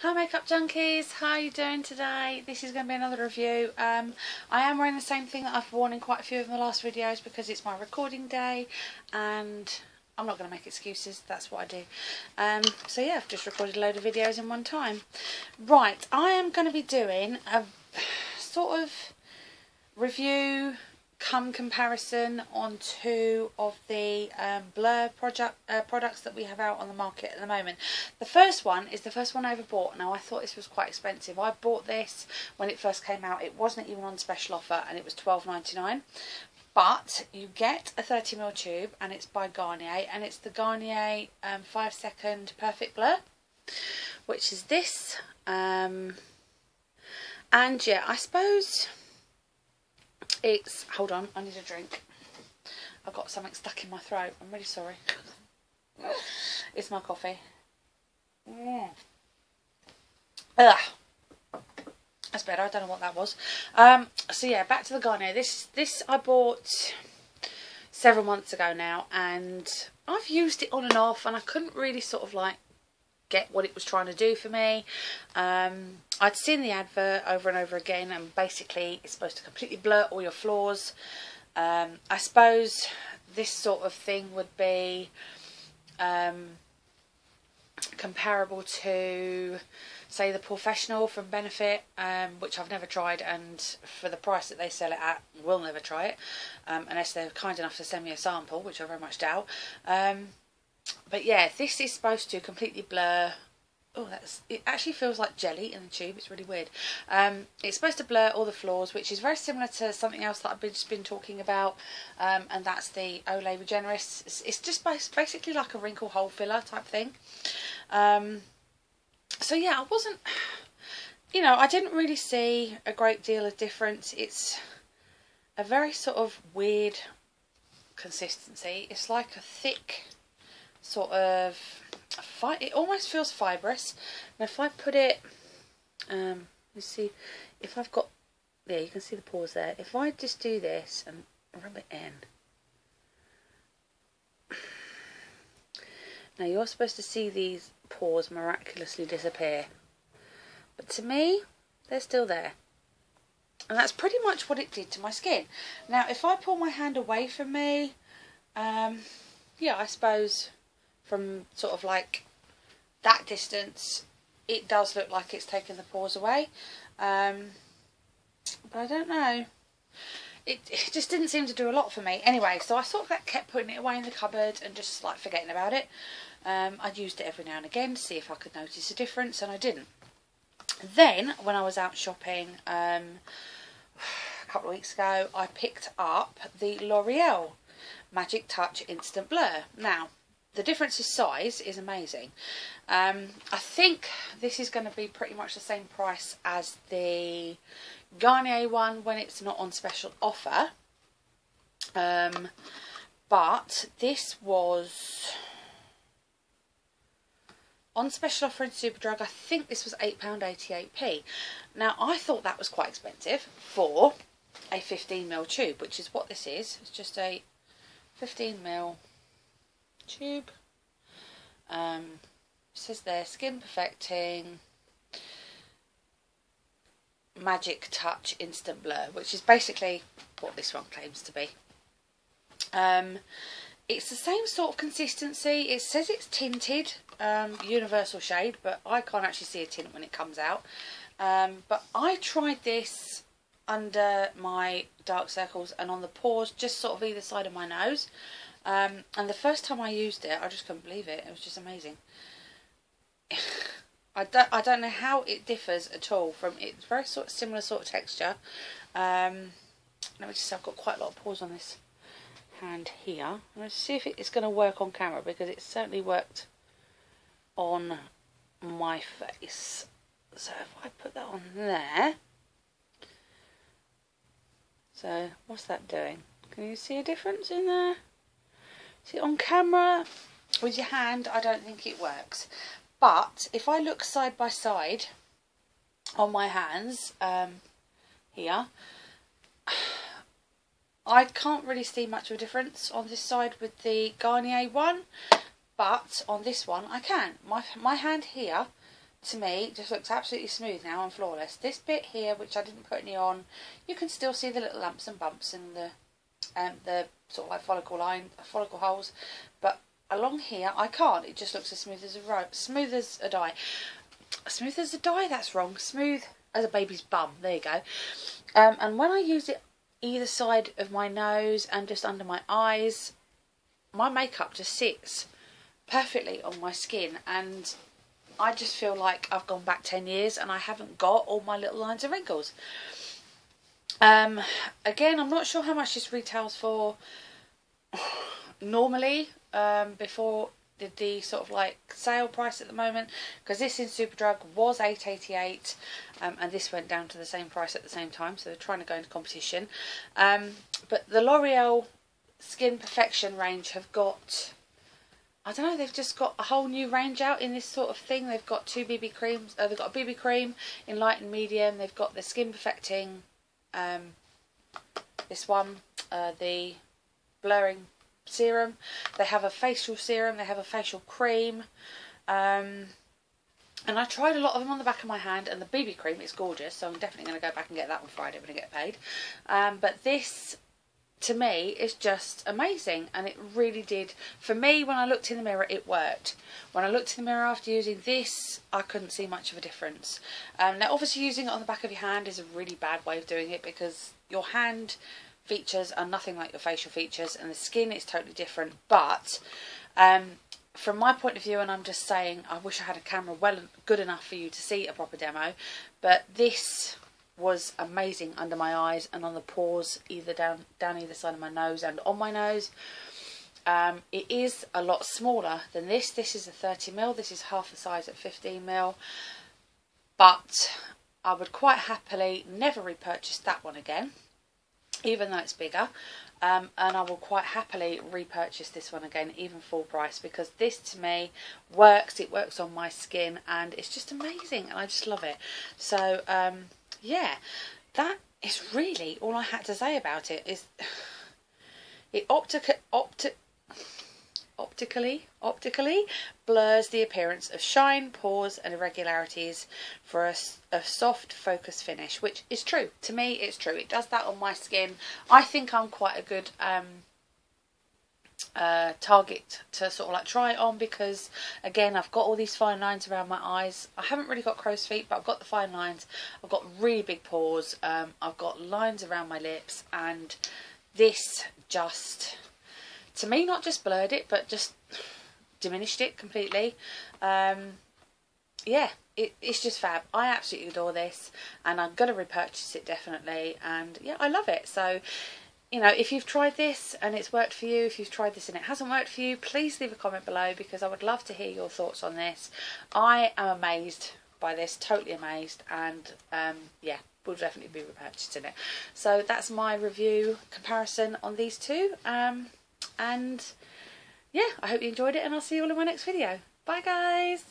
Hi makeup junkies, how are you doing today? This is going to be another review. I am wearing the same thing that I've worn in quite a few of my last videos because it's my recording day and I'm not going to make excuses, that's what I do. So yeah, I've just recorded a load of videos in one time. Right, I am going to be doing a sort of review come comparison on two of the blur products that we have out on the market at the moment. The first one is the first one I ever bought. Now I thought this was quite expensive. I bought this when it first came out. It wasn't even on special offer and it was £12.99. But you get a 30ml tube and it's by Garnier, and it's the Garnier 5-second Perfect Blur, which is this. And yeah, I suppose it's, hold on, I need a drink. I've got something stuck in my throat. I'm really sorry. It's my coffee. Ugh. That's better. I don't know what that was. So yeah, back to the Garnier. This I bought several months ago now, and I've used it on and off, and I couldn't really sort of like get what it was trying to do for me. I'd seen the advert over and over again, and basically it's supposed to completely blur all your flaws. I suppose this sort of thing would be comparable to, say, the Professional from Benefit, which I've never tried, and for the price that they sell it at, will never try it, unless they're kind enough to send me a sample, which I very much doubt. But yeah, this is supposed to completely blur. Oh, it actually feels like jelly in the tube. It's really weird. It's supposed to blur all the flaws, which is very similar to something else that I've just been talking about, and that's the Olay Regenerist. It's just basically like a wrinkle hole filler type thing. So yeah, I wasn't, I didn't really see a great deal of difference. It's a very sort of weird consistency. It's like a thick sort of, it almost feels fibrous. And if I put it, let's see, if I've got, yeah, you can see the pores there. If I just do this and rub it in. Now you're supposed to see these pores miraculously disappear, but to me they're still there, and that's pretty much what it did to my skin. Now if I pull my hand away from me, yeah, I suppose from sort of like that distance it does look like it's taken the pores away, but I don't know, it just didn't seem to do a lot for me. Anyway, so I sort of kept putting it away in the cupboard and just like forgetting about it. I'd used it every now and again to see if I could notice a difference, and I didn't. Then, when I was out shopping a couple of weeks ago, I picked up the L'Oreal Magic Touch Instant Blur. Now, the difference in size is amazing. I think this is going to be pretty much the same price as the Garnier one when it's not on special offer. But this was on special offer in Superdrug. I think this was £8.88p. Now I thought that was quite expensive for a 15ml tube, which is what this is. It's just a 15ml tube. It says there, skin perfecting Magic Touch Instant Blur, which is basically what this one claims to be. It's the same sort of consistency. It says it's tinted, universal shade, but I can't actually see a tint when it comes out. But I tried this under my dark circles and on the pores, just sort of either side of my nose. And the first time I used it, I just couldn't believe it. It was just amazing. I don't know how it differs at all from, it's very sort of similar sort of texture. Let me just say, I've got quite a lot of pores on this hand here. Let's see if it's going to work on camera, because it certainly worked on my face. So if I put that on there, so what's that doing? Can you see a difference in there? See, on camera with your hand I don't think it works, but if I look side by side on my hands here, I can't really see much of a difference on this side with the Garnier one, but on this one I can. My hand here to me just looks absolutely smooth now and flawless. This bit here, which I didn't put any on, you can still see the little lumps and bumps and the sort of like follicle holes, but along here I can't. It just looks as smooth as smooth as a die. Smooth as a die, that's wrong. Smooth as a baby's bum. There you go. And when I use it either side of my nose and just under my eyes, my makeup just sits perfectly on my skin, and I just feel like I've gone back 10 years and I haven't got all my little lines and wrinkles. Again, I'm not sure how much this retails for normally, before the sort of like sale price at the moment, because this in Superdrug was £8.88, and this went down to the same price at the same time, so they're trying to go into competition. But the L'Oreal Skin Perfection range have got, I don't know, they've just got a whole new range out in this sort of thing. They've got two BB creams. They've got a BB cream in light and medium. They've got the Skin Perfecting, this one, the blurring serum. They have a facial serum. They have a facial cream. And I tried a lot of them on the back of my hand, and the BB cream is gorgeous, so I'm definitely going to go back and get that on Friday when I get paid. But this, to me, is just amazing, and it really did. For me, when I looked in the mirror, it worked. When I looked in the mirror after using this, I couldn't see much of a difference. Now, obviously, using it on the back of your hand is a really bad way of doing it, because your hand features are nothing like your facial features, and the skin is totally different. But from my point of view, and I'm just saying, I wish I had a camera good enough for you to see a proper demo, but this was amazing under my eyes and on the pores, either down either side of my nose and on my nose. It is a lot smaller than this. This is a 30mm. This is half the size at 15mm. But I would quite happily never repurchase that one again, even though it's bigger. And I will quite happily repurchase this one again, even full price, because this to me works. It works on my skin, and it's just amazing, and I just love it. So yeah, that is really all I had to say about it. Is it optically blurs the appearance of shine, pores and irregularities for a soft focus finish, which is true. To me, it's true. It does that on my skin. I think I'm quite a good target to sort of like try it on, because again, I've got all these fine lines around my eyes. I haven't really got crow's feet, but I've got the fine lines. I've got really big pores. I've got lines around my lips, and this just, to me, not just blurred it, but just diminished it completely. Yeah, it's just fab. I absolutely adore this, and I'm going to repurchase it definitely. And yeah, I love it. So, you know, if you've tried this and it's worked for you, if you've tried this and it hasn't worked for you, please leave a comment below, because I would love to hear your thoughts on this. I am amazed by this, totally amazed, and yeah, we'll definitely be repurchasing it. So that's my review comparison on these two. And yeah, I hope you enjoyed it, and I'll see you all in my next video. Bye guys!